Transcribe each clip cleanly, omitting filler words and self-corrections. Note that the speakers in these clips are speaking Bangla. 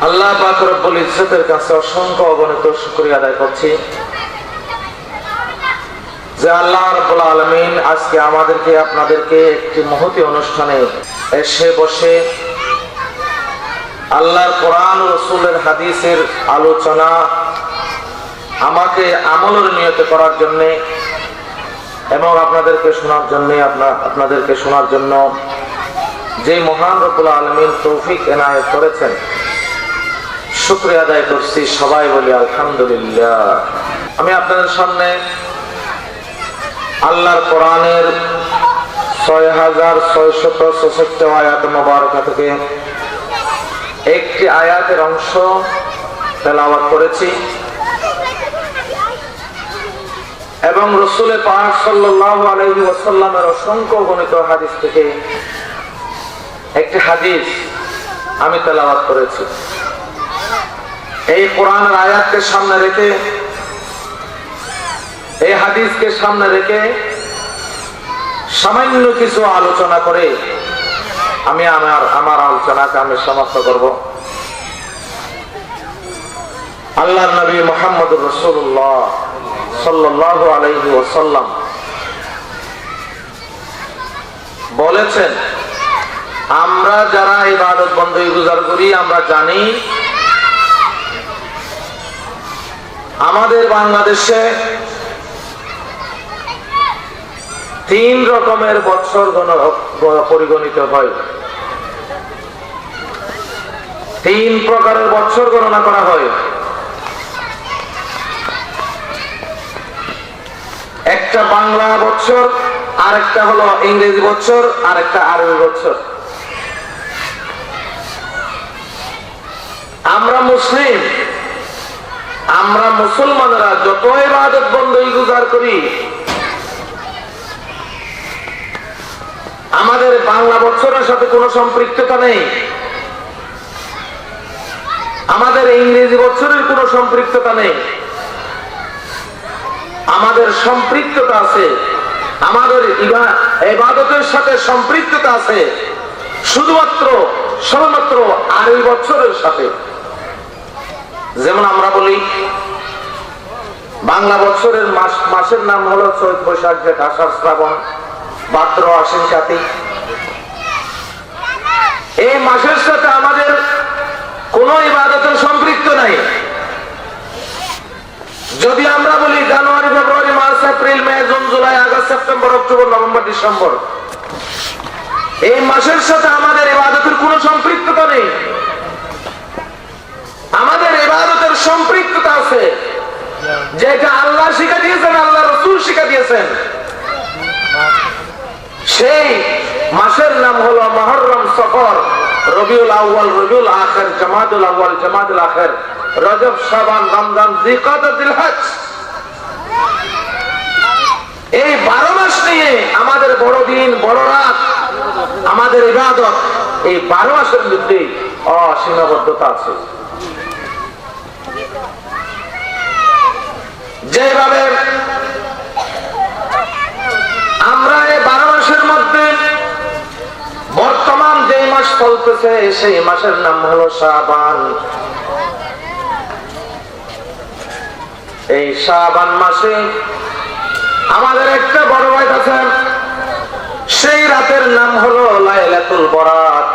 আল্লাহ পাক রব্বুল ইজ্জতের কাছে অসংখ্য অগণিত শুকরিয়া আদায় করছি যে আল্লাহ রাব্বুল আলামিন আজকে আমাদেরকে আপনাদেরকে একটি মহতী অনুষ্ঠানে এসে বসে আল্লাহর কোরআন ও রাসূলের হাদিসের আলোচনা আমাকে আমলের নিয়তে করার জন্য এবং আপনাদেরকে শোনার জন্য যে মহান রব্বুল আলামিন তৌফিক এনায়েত করেছেন, শুকরিয়া আদায় করছি। সবাই বলি আলহামদুলিল্লাহ। আমি আপনাদের সামনে আল্লাহর কোরআনের 6666 আয়াত মুবারাকা থেকে একটি আয়াতের অংশ তেলাওয়াত করেছি এবং রাসূল পাক সাল্লাল্লাহু আলাইহি ওয়াসাল্লামের অসংখ্য গণিত হাদিস থেকে একটি হাদিস আমি তেলাওয়াত করেছি। এই কোরআনের আয়াতকে সামনে রেখে, এই হাদিসকে সামনে রেখে সামান্য কিছু আলোচনা করে আমি আমার আলোচনাকে আমি সমাপ্ত করব। আল্লাহর নবী মুহাম্মদুর রাসূলুল্লাহ সাল্লাল্লাহু আলাইহি ওয়াসাল্লাম বলেছেন, আমরা যারা ইবাদত বন্দেগী গুজার করি আমরা জানি আমাদের বাংলাদেশে 3 রকমের বৎসর পরিগণিত হয়। 3 প্রকারের বৎসর গণনা করা হয়। একটা বাংলা বৎসর, আরেকটা হলো ইংরেজি বৎসর, আরেকটা আরবি বৎসর। আমরা মুসলিম, আমরা মুসলমানরা যত ইবাদত বন্দেগী গুজার করি আমাদের বাংলা বৎসরের সাথে কোনো সম্পৃক্ততা নেই, আমাদের ইংরেজি বৎসরের কোনো সম্পৃক্ততা নেই। আমাদের সম্পৃক্ততা আছে, আমাদের ইবাদতের সাথে সম্পৃক্ততা আছে শুধুমাত্র আরবি বৎসরের সাথে। যেমন আমরা বলি বাংলা বৎসরের মাসের নাম হলো চৈত, বৈশাখ, জ্যৈষ্ঠ, আষাঢ়, শ্রাবণ, ভাদ্র, আশ্বিন, কার্তিক। এই মাসের সাথে আমাদের কোন ইবাদতের সম্পৃক্ত নাই। যদি আমরা বলি January, February, March, April, May, June, July, August, September, October, November, December, এই মাসের সাথে আমাদের ইবাদতের কোন সম্পৃক্ততা নেই। আমাদের ইবাদতের সম্পৃক্ততা আছে যেটা আল্লাহ শিক্ষা দিয়েছেন, আল্লাহ রাসূল শিক্ষা দিয়েছেন। সেই মাসের নাম হলো মুহররম, সফর, রবিউল আউয়াল, রবিউল আখির, জামাদুল আউয়াল, জামাদুল আখির, রজব, শাবান, রমজান, জিলকাদা, জিলহজ। এই 12 মাস নিয়ে আমাদের বড় দিন, বড় রাত, আমাদের ইবাদত এই 12 মাসের মধ্যে অসীমাবদ্ধতা আছে। যেভাবে আমরা এই 12 মাসের মধ্যে বর্তমান যে মাস চলতেছে সেই মাসের নাম হলো শাবান। এই শাবান মাসে আমাদের একটা বড় রাত আছে, সেই রাতের নাম হলো লাইলাতুল বরাত।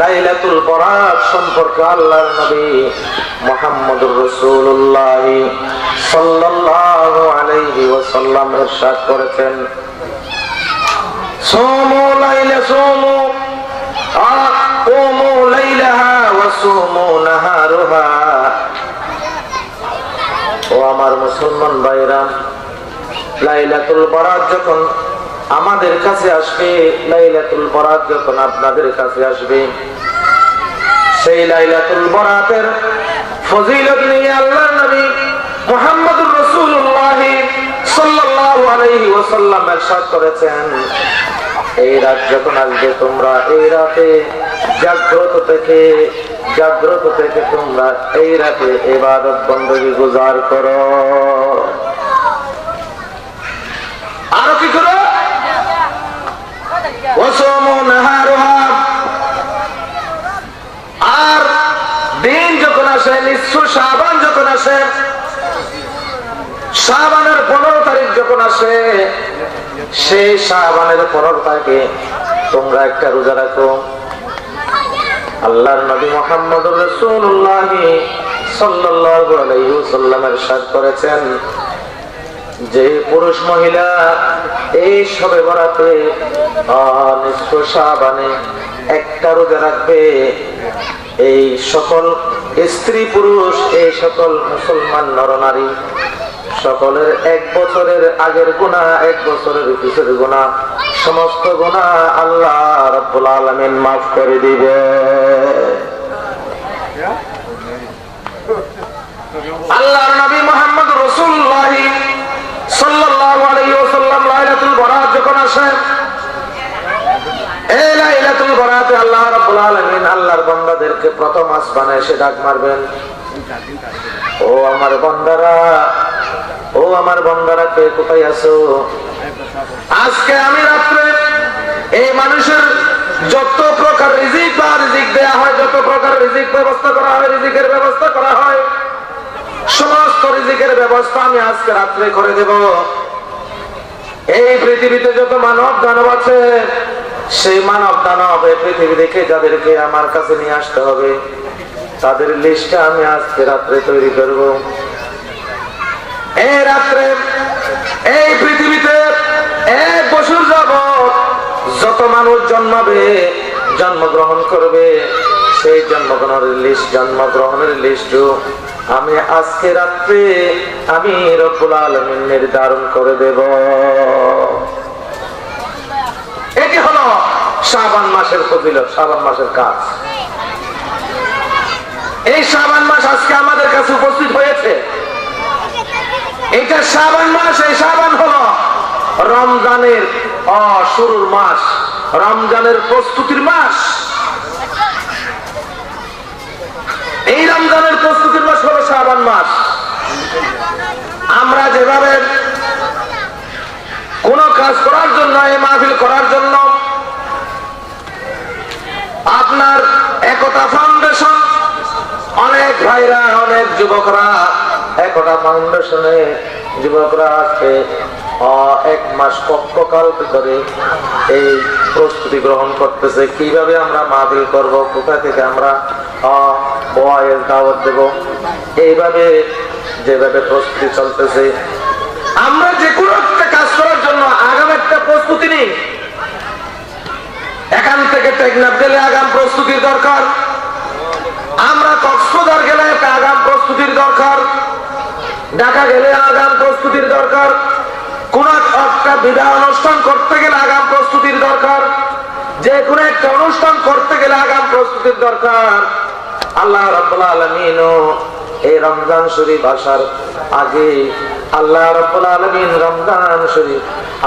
লাইলাতুল বরাত সম্পর্কে আল্লাহর নবী মুহাম্মদুর রাসূলুল্লাহ সাল্লাল্লাহু আলাইহি ওয়াসাল্লাম ইরশাদ করেছেন, সুমু লাইলা সুমু আকুমু লাইলাহা ওয়া সুমু নাহারুহা। ও আমার মুসলমান ভাইরা, লাইলাতুল বরাত যখন আমাদের কাছে আসবে, লাইলাতুল বরাত যখন আপনাদের কাছে আসবে, সেই লাইলাতুল বরাতের ফজিলত নিয়ে আল্লাহর নবী মুহাম্মদুর রাসূলুল্লাহ সাল্লাল্লাহু আলাইহি ওয়াসাল্লাম ইরশাদ করেছেন, এই রাত যখন আসবে তোমরা এই রাতে জাগ্রত থেকে তোমরা এই রাতে ইবাদত বন্দেগী গুজার করো। আরো কি করো? ওয়াসুমু নাহারুহা। আর আসে, নিসফু শাবান যখন আসে, শাবানের 15 তারিখ যখন আসে, সেই শাবানের 15 তারিখে তোমরা একটা রোজা রাখো। আল্লাহর নবী মুহাম্মদুর রাসূলুল্লাহ সাল্লাল্লাহু আলাইহি ওয়াসাল্লাম ইরশাদ করেছেন যে পুরুষ মহিলা এই শবে বরাতে নিসফু শাবানে একটা রোজা রাখবে, এই সকল স্ত্রী পুরুষ, এই সকল মুসলমান নরনারী সকলের 1 বছরের আগের গুনাহ, 1 বছরের পিছের গুনাহ, সমস্ত গুনাহ আল্লাহ রাব্বুল আলামিন মাফ করে দিবে। আল্লাহর নবী মুহাম্মদ রাসূলুল্লাহ সাল্লাল্লাহু আলাইহি ওয়াসাল্লাম লাইলাতুল বরাত যখন আসে, এই লাইলাতুল বরাতে আল্লাহ রাব্বুল আলামিন আল্লাহর বান্দাদেরকে প্রথম আসমানে এসে ডাক মারবেন, ও আমার বান্দারা, ও আমার বান্দারা, কে কোথায় আছো? আজকে আমি রাত্রে এই মানুষের যত প্রকার রিজিক বা রিজিক দেয়া হয়, যত প্রকার রিজিক ব্যবস্থা করা হয়, রিজিকের ব্যবস্থা করা হয়, সমস্ত রিজিকের ব্যবস্থা আমি আজকে রাত্রে করে দেব। এই পৃথিবীতে যত মানব দানব আছে, সেই মানব দানব এই পৃথিবী থেকে যাদেরকে আমার কাছে নিয়ে আসতে হবে, তাদের লিস্টটা আমি আজকে রাত্রে তৈরি করব। এই রাত্রে এই পৃথিবীতে 1 বছর যাবত যত মানুষ জন্মাবে, জন্মগ্রহণ করবে, সেই জন্মগ্রহণের লিস্ট আমি আজকে রাত্রে আমি রব্বুল আলামিন নির্ধারণ করে দেব। এটি হলো শাবান মাসের ফজিলত, শাবান মাসের কাজ। এই শাবান মাস আজকে আমাদের কাছে উপস্থিত হয়েছে। এটা শাবান মাস, এই শাবান হলো রমজানের শুরুর মাস, রমজানের প্রস্তুতির মাস। এই রমজানের প্রস্তুতির মাস হলো শাবান মাস। আমরা যেভাবে কোন কাজ করার জন্য, এই মাহফিল করার জন্য আপনার একতা ফাউন্ডেশন, অনেক ভাইরা, অনেক যুবকরা একতা ফাউন্ডেশনে যুবকরা আজকে 1 মাস কষ্টকাল করে এই প্রস্তুতি গ্রহণ করতেছে, কিভাবে আমরা মাহফিল করব, কোথা থেকে আমরা ওয়াইজ দাওয়াত দেব, এইভাবে যেভাবে প্রস্তুতি চলতেছে। আমরা যে কোনো একটা কাজ করার জন্য আগাম একটা প্রস্তুতি নিই। এখান থেকে টেকনাফ গেলে আগাম প্রস্তুতির দরকার, আমরা কক্সবাজার গেলে একটা আগাম প্রস্তুতির দরকার, ঢাকা গেলে আগাম প্রস্তুতির দরকার, কোন একটা বিবাহ অনুষ্ঠান করতে গেলে আগাম প্রস্তুতির দরকার, যে কোনো একটা অনুষ্ঠান করতে গেলে আগাম প্রস্তুতির দরকার। আল্লাহ রাব্বুল আলামিন এই রমজান শরীফ আসার আগে, আল্লাহ রাব্বুল আলামিন রমজান শরীফ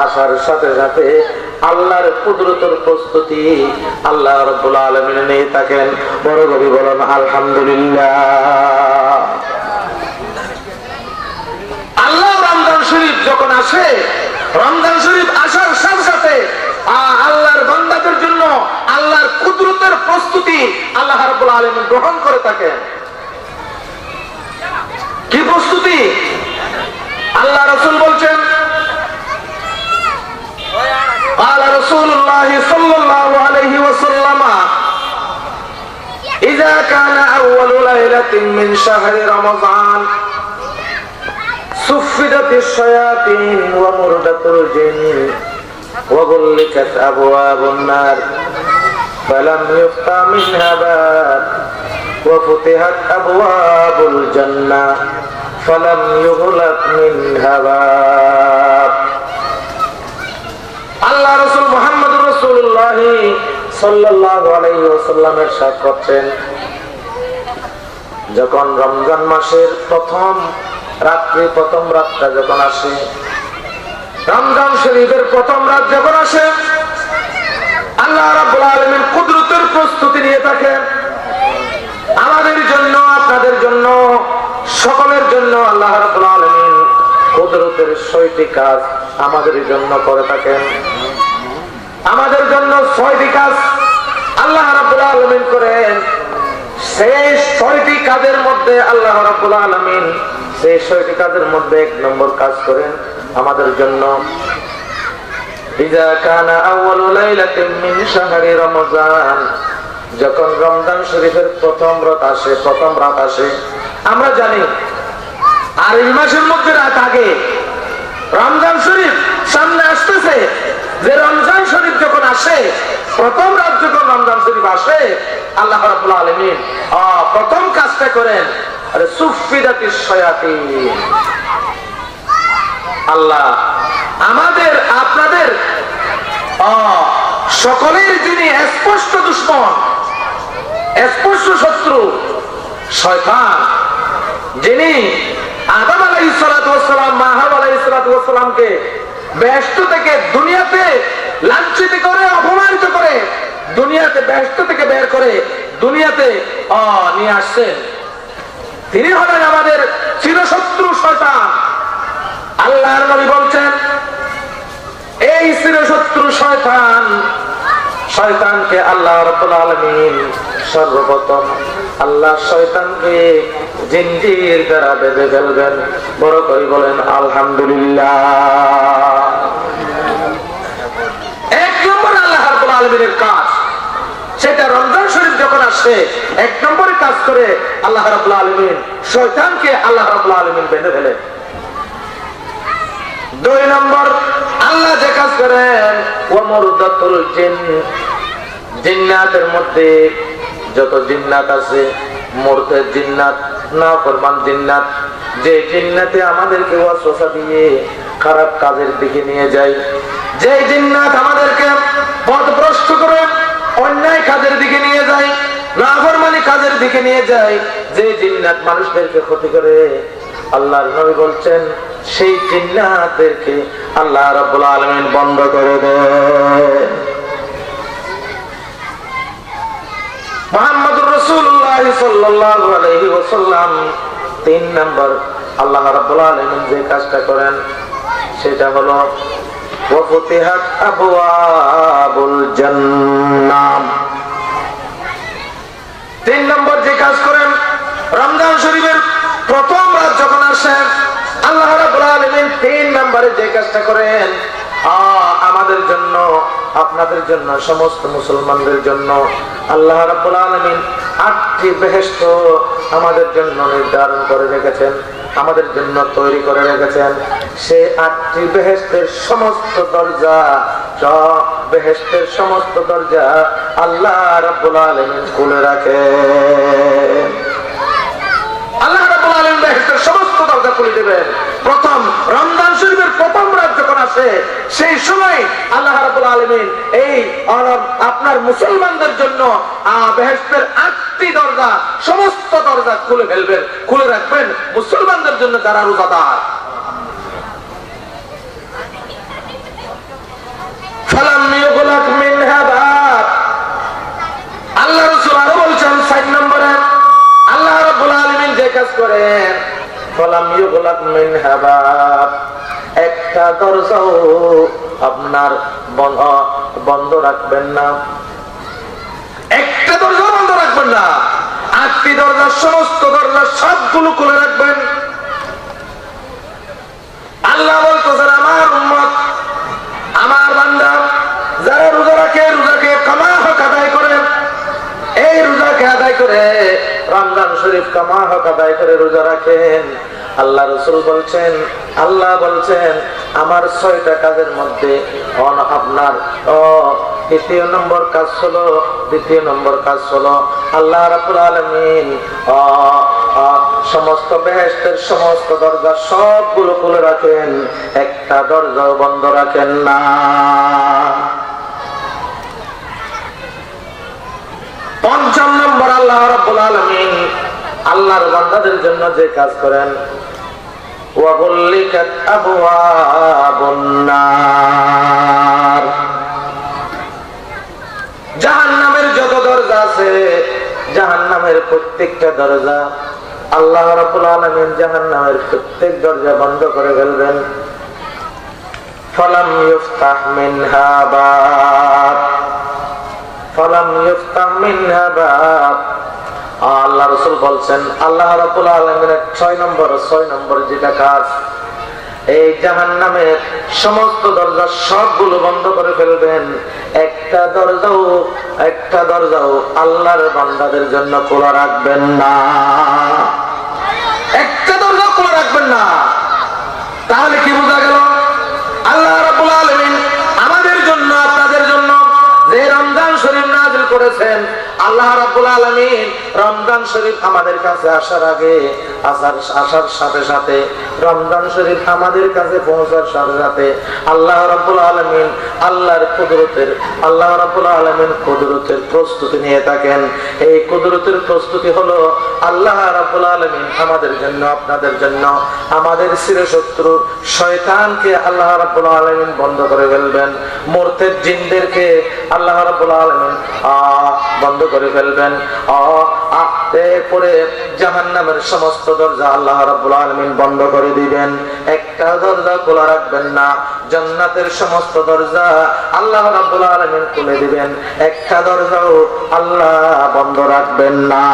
আসার সাথে সাথে আল্লাহর কুদরতের প্রস্তুতি আল্লাহ রাব্বুল আলামিন নিয়ে থাকেন। বড় কবি বলেন আলহামদুলিল্লাহ। আল্লাহ রমজান শরীফ যখন আসে, রমজান শরীফ আসার সাথে সাথে আল্লাহর বান্দাদের জন্য আল্লাহর কুদরতের প্রস্তুতি আল্লাহ রাব্বুল আলামিন গ্রহণ করে থাকেন। কি প্রস্তুতি? আল্লাহ রাসূল বলছেন, قال رسول الله صلى الله عليه وسلم إذا كان أول ليلة من شهر رمضان صفدت الشياطين ومردت الجن وغلقت أبواب النار فلم يفتح منها باب وفتحت أبواب الجنة فلم يغلق منها باب। আল্লাহ রাসূল মুহাম্মদুর রাসূলুল্লাহ সাল্লাল্লাহু আলাইহি ওয়াসাল্লাম ইরশাদ করছেন, যখন রমজান মাসের প্রথম রাতটা যখন আসে, রমজান শরীফের প্রথম রাত যখন আসে, আল্লাহ রাব্বুল আলামিন কুদরতের প্রস্তুতি নিয়ে থাকেন আমাদের জন্য, আপনাদের জন্য, সকলের জন্য। আল্লাহ রাব্বুল আলামিন কুদরতের 6টি কাজ আমাদের জন্য করে থাকেন। আমাদের জন্য 6টি কাজ আল্লাহ রাব্বুল আলামিন করেন। সেই 6টি কাজের মধ্যে আল্লাহ রাব্বুল আলামিন সেই 6টি কাজের মধ্যে 1 নম্বর কাজ করেন আমাদের জন্য। ইযা কানা আউয়ালু লাইলাতিন মিন শাহরি রমজান, যখন রমজান শরীফের প্রথম রাত আসে, আমরা জানি আরবি মাসের মধ্যে রাত আগে রমজান শরীফ সামনে আসতেছে, যে রমজান শরীফ যখন আসে, প্রথম রাত যখন রমজান শরীফ আসে, আল্লাহ রাব্বুল আলামিন প্রথম কাজটা করেন, আরে সুফিদাতিশ শায়াতিন, আল্লাহ আমাদের আপনাদের সকলের যিনি স্পষ্ট দুশমন, স্পষ্ট শত্রু শয়তান, যিনি আদম আলাইহিস সালাতু ওয়াস সালাম, হাওয়া আলাইহিস সালাতু ওয়াস সালামকে বেহেশত থেকে দুনিয়াতে লাঞ্ছিত করে, অপমানিত করে, দুনিয়াতে বেহেশত থেকে বের করে দুনিয়াতে নিয়ে আসছেন, তিনি হলেন আমাদের চিরশত্রু শয়তান। আল্লাহর নবী বলছেন, এই চিরশত্রু শয়তানকে আল্লাহ রাব্বুল আলামিন সর্বপ্রথম আল্লাহ শয়তানকে জিঞ্জির দ্বারা বেঁধে ফেলবেন। বড় করে বলেন আলহামদুলিল্লাহ। 1 নম্বর আল্লাহ রাব্বুল আলামিনের কাজ, সেটা রমজান শরীফ যখন আসে 1 নম্বরে কাজ করে আল্লাহ রাব্বুল আলামিন শয়তানকে আল্লাহ রাব্বুল আলামিন বেঁধে ফেলেন। 2 নম্বর আল্লাহ যে কাজ করেন, ওয়ামরদাতুল জিন, জিন্নাতের মধ্যে যত জিন্নাত আছে, মুরতাদ জিন্নাত, নাফরমান জিন্নাত, যে জিন্নাতে আমাদেরকে ওয়াসওয়াসা দিয়ে খারাপ কাজের দিকে নিয়ে যায়, যে জিন্নাত আমাদেরকে পথভ্রষ্ট করে অন্যায় কাজের দিকে নিয়ে যায়, নাফরমানি কাজের দিকে নিয়ে যায়, যে জিন্নাত মানুষদেরকে ক্ষতি করে, আল্লাহর নবী বলছেন সেই জিন্নাতদেরকে আল্লাহ রাব্বুল আলামিন বন্ধ করে দেন। মুহাম্মদুর রাসূলুল্লাহ সাল্লাল্লাহু আলাইহি ওয়াসাল্লাম 3 নম্বর আল্লাহ রাব্বুল আলামিন যে কাজটা করেন, সেটা হলো ওয়াফতিহাত আবওয়াবুল জান্নাহ। 3 নম্বর যে কাজ করেন, রমজান শরীফের প্রথম রাত যখন আসে, আল্লাহ রাব্বুল আলামিন 3 নম্বরে যে কাজটা করেন, আমাদের জন্য, আপনাদের জন্য, সমস্ত মুসলমানদের জন্য আল্লাহ রাব্বুল আলামিন 8টি বেহেশত আমাদের জন্য নির্ধারণ করে রেখেছেন, আমাদের জন্য তৈরি করে রেখেছেন। সেই 8টি বেহেশতের সমস্ত দরজা, বেহেশতের সমস্ত দরজা আল্লাহ রাব্বুল আলামিন খুলে রাখেন। আল্লাহ রাব্বুল আলামিন বেহেশতের সমস্ত দরজা খুলে দেবেন। প্রথম রমজান শরীফের প্রথম রাত যখন আসে, সেই সময় আল্লাহ রাব্বুল আলামিন এই আপনার মুসলমানদের জন্য বেহেশতের 8টি দরজা, সমস্ত দরজা খুলে ফেলবেন, খুলে রাখবেন মুসলমানদের জন্য যারা রোজাদার। ফালাম ইউগলাক মিনহা বাব। আল্লাহ রাসূল আরো বলছেন 4 নম্বরে আল্লাহ রাব্বুল আলামিন যে কাজ করেন, ফালাম ইউগলাক মিনহা বাব, একটা দরজাও আপনার বন্ধ রাখবেন না, একটা দরজা বন্ধ রাখবেন না, 8টি দরজা, সমস্ত দরজা সবগুলো খুলে রাখবেন। আল্লাহ বলতেছেন, আমার উম্মত, আমার বান্দা যারা রোজা রাখে, রোজাকে কামা হক আদায় করে, এই রোজাকে আদায় করে, রমজান শরীফ কামা হক আদায় করে রোজা রাখেন, আল্লাহ রাসূল বলছেন, আল্লাহ বলছেন আমার 6টা কাজের মধ্যে আপনার দ্বিতীয় নম্বর কাজ হলো আল্লাহ রাব্বুল আলামিন সমস্ত বেহেশতের সমস্ত দরজা সবগুলো খুলে রাখেন, একটা দরজাও বন্ধ রাখেন না। 5 নম্বর আল্লাহ রাব্বুল আলামিন আল্লাহর বান্দাদের জন্য যে কাজ করেন, ওয়াগুল্লিকাত আবওয়াবুন নার, জাহান্নামের যত দরজা আছে, জাহান্নামের প্রত্যেকটা দরজা আল্লাহ রাব্বুল আলামিন জাহান্নামের প্রত্যেক দরজা বন্ধ করে ফেলবেন। ফালাম ইফতাহ মিনহা বাব, ফালাম ইফতাহ মিনহা বাব, আল্লাহ রাসূল বলছেন আল্লাহ রাব্বুল আলামিনের 6 নম্বর যেটা কাজ, এই জাহান্নামের সমস্ত দরজা সবগুলো বন্ধ করে ফেলবেন, একটা দরজাও আল্লাহর বান্দাদের জন্য খোলা রাখবেন না, একটা দরজা খোলা রাখবেন না। তাহলে কি বোঝা গেল? আল্লাহ রাব্বুল আলামিন আমাদের জন্য, আপনাদের জন্য যে রমজান শরীফ নাযিল করেছেন, আল্লাহ রাব্বুল আলামিন রমজান শরীফ আমাদের কাছে আসার আগে, আসার সাথে সাথে, রমজান শরীফ আমাদের কাছে পৌঁছার সাথে সাথে আল্লাহ রাব্বুল আলামিন আল্লাহ রাব্বুল আলামিন কুদরতের প্রস্তুতি নিয়ে থাকেন। এই কুদরতের প্রস্তুতি হলো আল্লাহ রাব্বুল আলামিন আমাদের জন্য, আপনাদের জন্য, আমাদের চিরশত্রু শয়তানকে আল্লাহ রাব্বুল আলামিন বন্ধ করে ফেলবেন, মুরতাদ জিনদেরকে আল্লাহ রাব্বুল আলামিন বন্ধ করে ফেলবেন। এরপরে জাহান্নামের সমস্ত দরজা আল্লাহ রাব্বুল আলামিন বন্ধ করে দিবেন, একটা দরজা খোলা রাখবেন না। জান্নাতের সমস্ত দরজা আল্লাহ রাব্বুল আলামিন খুলে দিবেন, একটা দরজাও আল্লাহ বন্ধ রাখবেন না।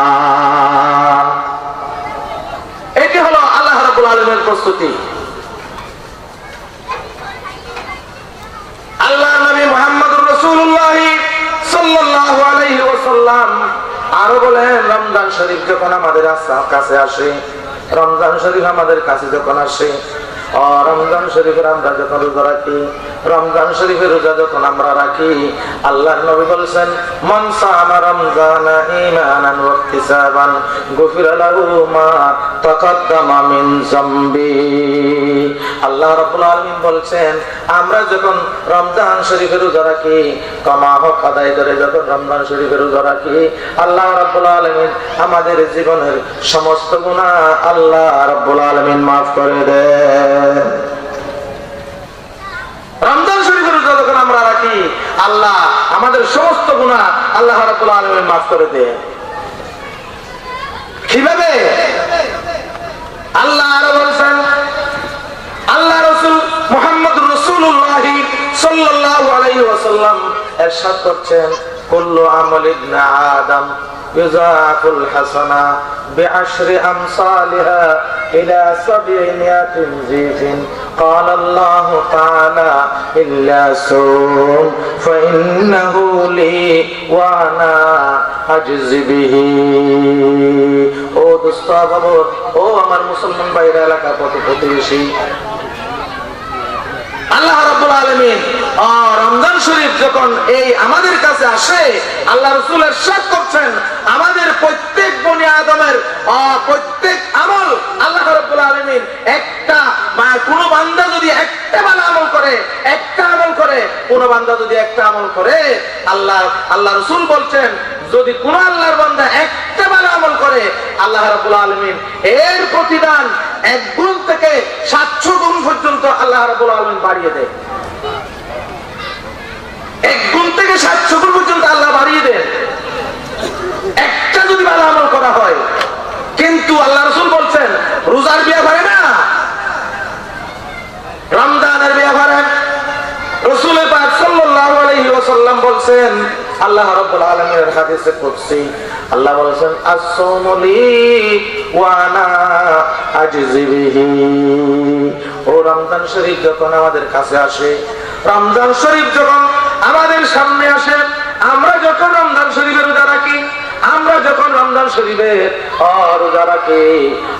এটি হলো আল্লাহ রাব্বুল আলামিনের প্রস্তুতি। আল্লাহ নবী মুহাম্মদুর রাসূলুল্লাহ সাল্লাল্লাহু আলাইহি ওয়াসাল্লাম আরো বলেন, রমজান শরীফ যখন আমাদের কাছে আসে, রমজান শরীফ আমাদের কাছে যখন আসে, রমজান শরীফের আমরা যখন রোজা রাখি, রমজান শরীফের রোজা যখন আমরা রাখি, আল্লাহর নবী বলেছেন, মান সামা রমজানা ঈমানান ওয়া ইহতিসাবান গুফিরা লাহু মা তাকাদ্দামা মিন যামবি। আল্লাহ রাব্বুল আলামিন বলছেন, আমরা যখন রমজান শরীফের রোজা রাখি, কমা হক আদায় করে যখন রমজান শরীফের রোজা রাখি, আল্লাহ রাব্বুল আলামিন আমাদের জীবনের সমস্ত গুনাহ আল্লাহ রাব্বুল আলামিন মাফ করে দেন। রমজান শরীফের রোজা যখন আমরা রাখি, আল্লাহ আমাদের সমস্ত গুনাহ আল্লাহ রাব্বুল আলামিন মাফ করে দেন। কিভাবে? আল্লাহ আরো বলেছেন, আল্লাহ রাসূল মুহাম্মদুর রাসূলুল্লাহ সাল্লাল্লাহু আলাইহি ওয়াসাল্লাম ইরশাদ করছেন, কুল্লু আমাল ইবনে আদম ইউযাফুল হাসানা বিআশরি আমসালিহা ইলা 700 জিফিন قال الله تعالى إلا صوم فإنه لي وأنا أجزي به। ও দোস্ত বাবর, ও আমার মুসলমান ভাইরা, এলাকা প্রতিবেশী, আল্লাহ রাব্বুল আলামিন রমজান শরীফ যখন এই আমাদের কাছে আসে, আল্লাহ রাসূল ইরশাদ করছেন, আমাদের প্রত্যেক বনি আদমের প্রত্যেক আমল আল্লাহ রাব্বুল আলামিন কোন বান্দা যদি একটা ভালো আমল করে, কোন বান্দা যদি একটা আমল করে, আল্লাহ রাসূল বলছেন, যদি কোন আল্লাহর বান্দা একটা ভালো আমল করে, আল্লাহ রাব্বুল আলামিন এর প্রতিদান 1 গুণ থেকে 700 গুণ পর্যন্ত আল্লাহ রাব্বুল আলামিন বাড়িয়ে দেয়। 1 গুণ থেকে 700 গুণ পর্যন্ত আল্লাহ বাড়িয়ে দেন একটা যদি ভালো আমল করা হয়। কিন্তু আল্লাহ রাসূল বলছেন, রোজার ব্যাপারে না, রমজানের ব্যাপারে রাসূল পাক সাল্লাল্লাহু আলাইহি ওয়াসাল্লাম বলছেন, আল্লাহ রাব্বুল আলামিনের হাদিসে কুদসি আল্লাহ বলেছেন, as-sawmu li wa ana ajzi bihi। ও রমজান শরীফ যখন আমাদের কাছে আসে, রমজান শরীফ যখন আমাদের সামনে আসে, আমরা যখন রমজান শরীফের রোজা রাখি,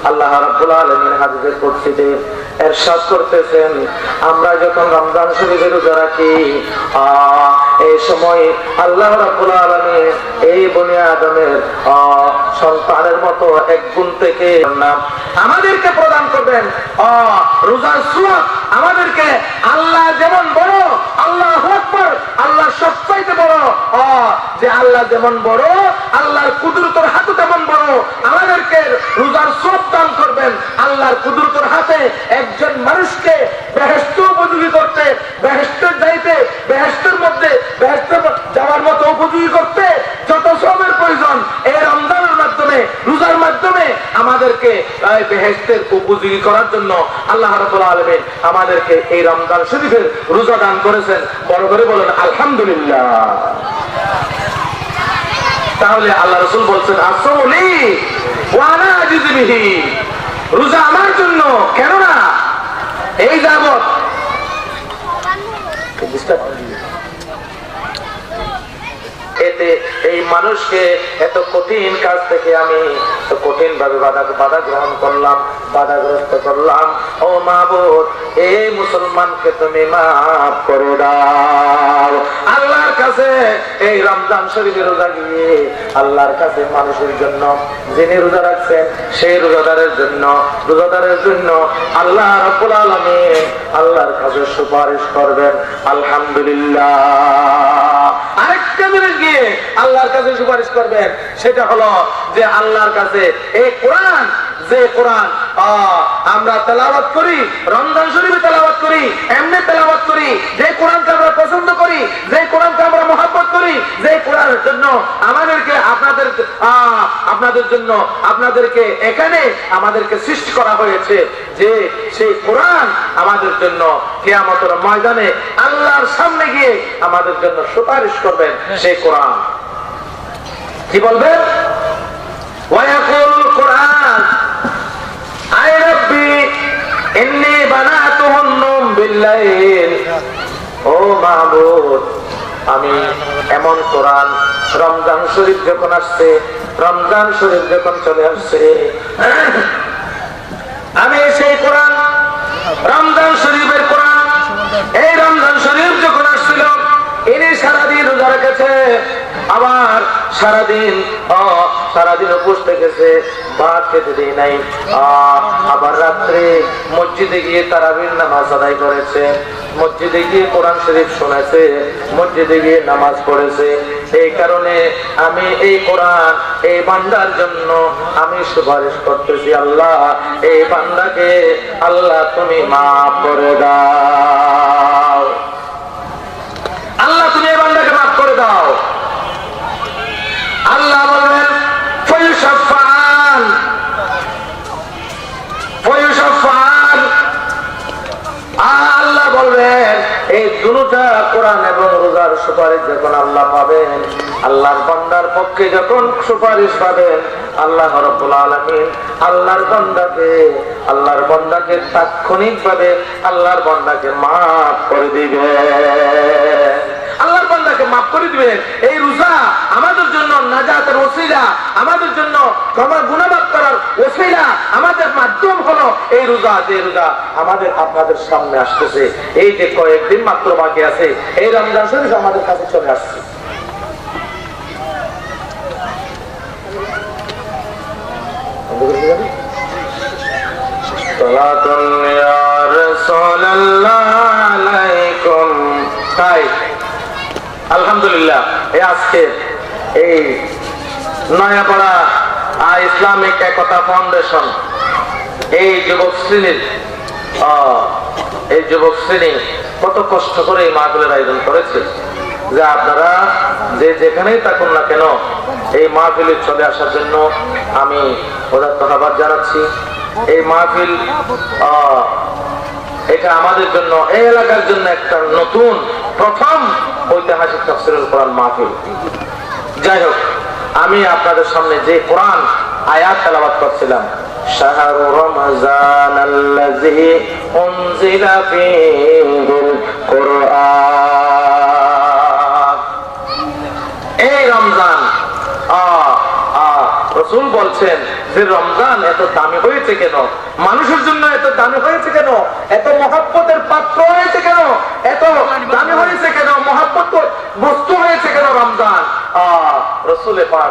আল্লাহ রাব্বুল আলামিন হাদিসে কুদসিতে ইরশাদ করতেছেন, আমরা যখন রমজান শরীফের রোজা রাখি, এই সময় আল্লাহ রাব্বুল আলামিন এই বনি আদমের সন্তানের মতো 1 গুণ থেকে আমাদেরকে প্রদান করবেন। রোজার সওয়াব আমাদেরকে আল্লাহ যেমন বড়, আল্লাহু আকবার, আল্লাহ সবচাইতে বড়, যে আল্লাহ যেমন বড়, আল্লাহর কুদরতের হাতে তেমন বড়, আমাদেরকে রোজার সওয়াব দান করবেন। আল্লাহর কুদরতের হাতে একজন মানুষকে বেহেশত উপযোগী করতে, বেহেশতে যাইতে, বেহেশতের মধ্যে বেহেশতে যাওয়ার মতো উপযোগী করতে যত সওয়াবের প্রয়োজন, এই রমজানের মাধ্যমে, রোজার মাধ্যমে আমাদেরকে বেহেশতের উপযোগী করার জন্য আল্লাহ রাব্বুল আলামিন আমাদেরকে এই রমজান শরীফের রোজা দান করেছেন। বড় করে বলেন আলহামদুলিল্লাহ। তাহলে আল্লাহ রাসূল বলছেন আসলি ওয়া আনা আজিজু বিহি, রোজা আমার জন্য, কেননা এই যাবত এতে এই মানুষকে এত কঠিন কাজ থেকে আমি কঠিন ভাবে বাধা গ্রহণ করলাম, বাধাগ্রস্ত করলাম। ও মাবুদ, এই মুসলমানকে তুমি মাফ করে দাও। আল্লাহর কাছে এই রমজান শরীফের রোজা গিয়ে আল্লাহর কাছে মানুষের জন্য, যিনি রোজা রাখছেন সেই রোজাদারের জন্য আল্লাহ রাব্বুল আলামিন আল্লাহর কাছে সুপারিশ করবেন। আলহামদুলিল্লাহ। আরেকটা জিনিস গিয়ে আল্লাহর কাছে সুপারিশ করবেন, সেটা হলো যে আল্লাহর কাছে এই কোরআন, যে কোরআন আমরা তেলাওয়াত করি, রমজান শরীফে তেলাওয়াত করি, এমনি তেলাওয়াত করি, যে কোরআনকে আমরা পছন্দ করি, যে কোরআনকে আমরা মহব্বত করি, যে কোরআনের জন্য আমাদেরকে আপনাদের জন্য আপনাদেরকে এখানে আমাদেরকে সৃষ্টি করা হয়েছে, যে সেই কোরআন আমাদের জন্য কিয়ামতের ময়দানে আল্লাহর সামনে গিয়ে আমাদের জন্য সুপারিশ করবেন। সেই কোরআন কি বলবেন? ওয়ায়াকুল কোরআন আয় রব্বি ইন্নী বানাতুহুন্নুম বিল্লাইল। ও মাবুদ, আমি এমন কোরআন, রমজান শরীফ যখন আসছে, রমজান শরীফ যখন চলে আসছে, আমি সেই কোরআন, রমজান শরীফের কোরআন, এই রমজান শরীফ যখন আসছিল, ইনি সারাদিন রোজা রেখেছে, আবার সারাদিন উপোস থেকেছে, ভাত খেতে দেয় নাই, আবার রাত্রে মসজিদে গিয়ে তারাবির নামাজ আদায় করেছে, মসজিদে গিয়ে কোরআন শরীফ শুনেছে, মসজিদে গিয়ে নামাজ পড়েছে। এই কারণে আমি এই কোরআন, এই বান্দার জন্য আমি সুপারিশ করতেছি, আল্লাহ এই বান্দাকে আল্লাহ তুমি মাফ করে দাও। আল্লাহ তুমি এই বান্দাকে মাফ করে দাও। আল্লাহ বলবেন ফয়ুশাফাআন, আল্লাহ বলবেন এই দুটা কোরআন এবং রোজার সুপারিশ যখন আল্লাহ পাবেন, আল্লাহর বান্দার পক্ষে যখন সুপারিশ পাবেন, আল্লাহ রাব্বুল আলামিন আল্লাহর বান্দাকে তাৎক্ষণিকভাবে আল্লাহর বান্দাকে মাফ করে দিবেন। আল্লাহর বান্দাকে মাফ করে দিবেন। এই রোজা আমাদের জন্য নাজাতের ওসিলা, আমাদের জন্য ক্ষমা গুনাহ করার ওসিলা, আমাদের মাধ্যম হলো এই রোজা। যে রোজা আমাদের আপনাদের সামনে আসতেছে, এই যে কয়েকদিন মাত্র বাকি আছে, এই রমজান শরীফ আমাদের কাছে চলে আসছে। সালাতুন ইয়া রাসূলুল্লাহ আলাইকুম। তাই আলহামদুলিল্লাহ, এই আজকে এই নয়াপাড়া ইসলামিক একতা ফাউন্ডেশন এই যুবক শ্রেণী কত কষ্ট করে এই মাহফিলের আয়োজন করেছে, যে আপনারা যে যেখানেই থাকুন না কেন এই মাহফিলে চলে আসার জন্য আমি ওদের ধন্যবাদ জানাচ্ছি। এই মাহফিল এটা আমাদের জন্য, এই এলাকার জন্য একটা নতুন প্রথম ঐতিহাসিক তাফসীরুল কোরআন মাহফিল। যাই হোক, আমি আপনাদের সামনে যে কোরআন আয়াত তেলাওয়াত করছিলাম, শাহরু রমজানাল্লাযী উনজিলা ফীহিল কুরআন। এই রমজান, রাসূল বলছেন যে রমজান এত দামি হয়েছে কেন, মানুষের জন্য এত দামি হয়েছে কেন, এত মহব্বতের পাত্র হয়েছে কেন, এত দামি হয়েছে কেন, মহব্বত বস্তু হয়েছে কেন রমজান। রাসূল পাক